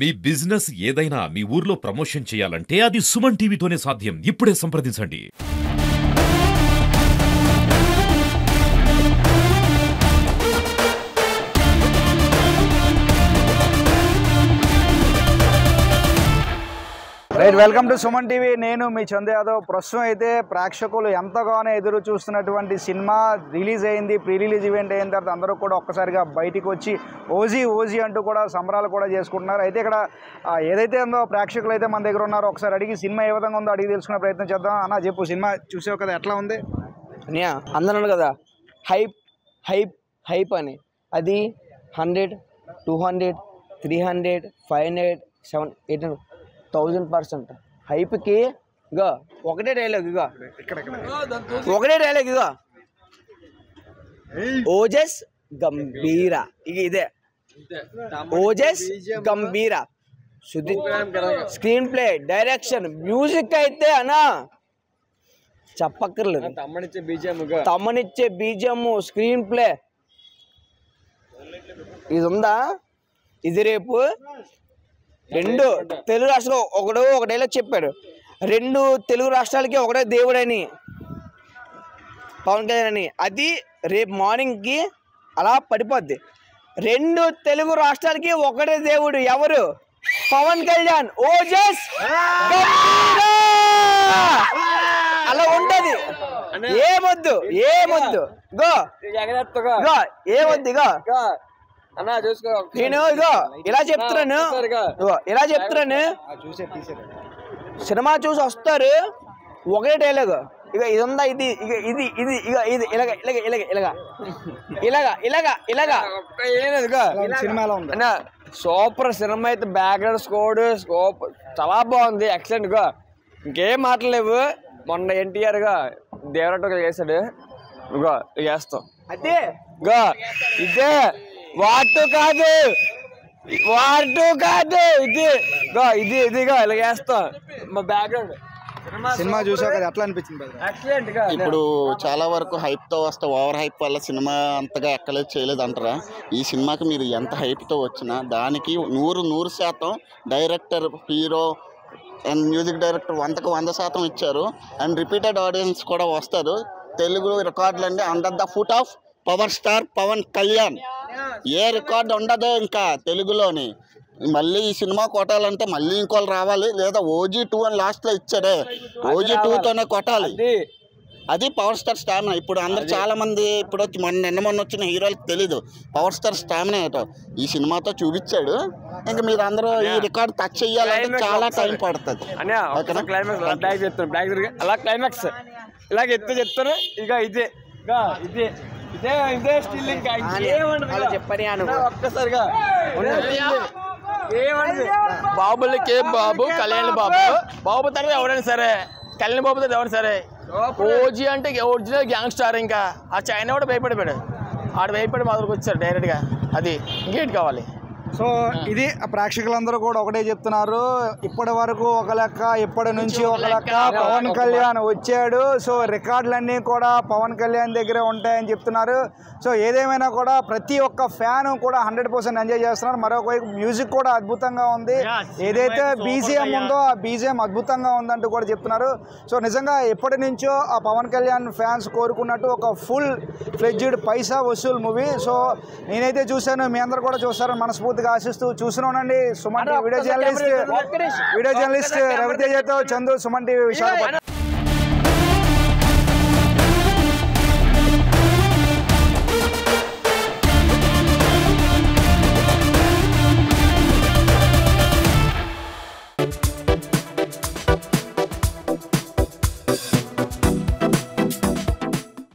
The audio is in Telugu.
మీ బిజినెస్ ఏదైనా మీ ఊర్లో ప్రమోషన్ చేయాలంటే అది సుమన్ టీవీతోనే సాధ్యం. ఇప్పుడే సంప్రదించండి. Right, welcome to Suman TV. నేను మీ చందు యాదవ్. ప్రస్తుతం అయితే ప్రేక్షకులు ఎంతగానో ఎదురు చూస్తున్నటువంటి సినిమా రిలీజ్ అయింది. ప్రీ రిలీజ్ ఈవెంట్ అయిన తర్వాత అందరూ కూడా ఒక్కసారిగా బయటికి వచ్చి ఓజీ అంటూ కూడా సంబరాలు కూడా చేసుకుంటున్నారు. అయితే ఇక్కడ ఏదైతే ఉందో ప్రేక్షకులు అయితే మన దగ్గర ఉన్నారో ఒకసారి అడిగి సినిమా ఏ విధంగా ఉందో అడిగి తెలుసుకునే ప్రయత్నం చేద్దాం. అన్న చెప్పు, సినిమా చూసావు కదా, ఎట్లా ఉంది? అందరూ కదా హైప్ హైప్ హైప్ అని, అది 100, 200, 300, 500, 700, 800, 1000% హైప్కి ఇగో ఒకటే డైలాగ్, ఇగో ఒకటే డైలాగ్, ఇగో ఓజస్ గంభీర, ఇక ఇదే ఓజస్ గంభీర. శుద్ధి స్క్రీన్ ప్లే, డైరెక్షన్, మ్యూజిక్ అయితే అన్నా చెప్పక్కర్లేదు. తమ్మనిచ్చే బీజిఎం, స్క్రీన్ ప్లే ఇది ఉందా? ఇది రేపు 2 తెలుగు రాష్ట్రాలు ఒక డైలాగ్ చెప్పాడు. 2 తెలుగు రాష్ట్రాలకి ఒకటే దేవుడని, పవన్ కళ్యాణ్ అని. అది రేపు మార్నింగ్కి అలా పడిపోద్ది. 2 తెలుగు రాష్ట్రాలకి ఒకటే దేవుడు, ఎవరు? పవన్ కళ్యాణ్. ఓజస్ అలా ఉంటది. ఏమొద్దు గో ఏమొద్దు, ఇగో నేను ఇగో ఇలా చెప్తున్నాను. సినిమా చూసి వస్తారు, ఒకే డైలాగ్, ఇక ఇది ఉందా, ఇది ఇక ఇది ఇది ఇక ఇది ఇలాగా సినిమాలో ఉంది సూపర్ సినిమా అయితే. బ్యాక్గ్రౌండ్ స్కోర్ చాలా బాగుంది, ఎక్సలెంట్ గా, ఇంకేం మాటలేవు. మొన్న ఎన్టీఆర్ గా దేవరట్టు చేశాడు, ఇగో చేస్తాం అదే గా, ఇదే వాటు కాదు ఇది ఇదిగా ఇలా చేస్తాం. మా బ్యాక్గ్రౌండ్ సినిమా చూసావు కదా, ఎట్లా అనిపించింది? ఎక్సలెంట్ గా. ఇప్పుడు చాలా వరకు హైప్తో వస్తే ఓవర్ హైప్ వల్ల సినిమా అంతగా ఎక్కలేదు, చేయలేదు అంటారా? ఈ సినిమాకి మీరు ఎంత హైప్తో వచ్చినా దానికి 100% director, hero and music director 100% ఇచ్చారు. అండ్ రిపీటెడ్ ఆడియన్స్ కూడా వస్తారు. తెలుగు రికార్డులు అండి under the foot of power star Pawan Kalyan. ఏ రికార్డు ఉండదు ఇంకా తెలుగులోని. మళ్ళీ ఈ సినిమా కొట్టాలంటే మళ్ళీ ఇంకోళ్ళు రావాలి, లేదా OG 2 అని లాస్ట్లో ఇచ్చాడే, OG 2తోనే కొట్టాలి. అది పవర్ స్టార్ స్టామినా. ఇప్పుడు అందరు చాలా మంది ఇప్పుడు మొన్న వచ్చిన హీరోలకు తెలీదు పవర్ స్టార్ స్టామినా ఏటో. ఈ సినిమాతో చూపించాడు. ఇంకా మీరు అందరూ ఈ రికార్డు టచ్ చెయ్యాలంటే చాలా టైం పడుతుంది. అలా క్లైమాక్స్ ఇలాగ చెప్తాను. ఇక ఇదే స్టిల్ ఇంకా ఒక్కసారిగా బాబులకి బాబు, కళ్యాణ్ బాబు తర్వాత ఎవరైనా సరే, కళ్యాణ్ బాబు తర్వాత ఎవరైనా సరే, ఓజీ అంటే ఒరిజినల్ గ్యాంగ్ స్టార్. ఇంకా ఆ చైనా కూడా భయపడిపోయాడు, భయపడి మా దగ్గరకు వచ్చారు డైరెక్ట్గా. అది ఇంకేంటి కావాలి? సో ఇది ప్రేక్షకులందరూ కూడా ఒకటే చెప్తున్నారు, ఇప్పటి వరకు ఒక లెక్క, ఇప్పటి నుంచి ఒక లెక్క. పవన్ కళ్యాణ్ వచ్చాడు, సో రికార్డులన్నీ కూడా పవన్ కళ్యాణ్ దగ్గరే ఉంటాయని చెప్తున్నారు. సో ఏదేమైనా కూడా ప్రతి ఒక్క ఫ్యాన్ కూడా 100% ఎంజాయ్ చేస్తున్నారు. మరొకవైపు మ్యూజిక్ కూడా అద్భుతంగా ఉంది. ఏదైతే బీజిఎం ఉందో ఆ బీజిఎం అద్భుతంగా ఉందంటూ కూడా చెప్తున్నారు. సో నిజంగా ఎప్పటి నుంచో ఆ పవన్ కళ్యాణ్ ఫ్యాన్స్ కోరుకున్నట్టు ఒక ఫుల్ ఫ్లెడ్జ్డ్ పైసా వసూల్ మూవీ. సో నేనైతే చూశాను, మీ అందరూ కూడా చూస్తారని మనస్ఫూర్తిగా ఆశిస్తూ చూస్తూనే ఉండండి. సుమన్ టీవీ వీడియో జర్నలిస్ట్ రవితేజతో చందు, సుమన్ టీవీ విశాఖపట్నం.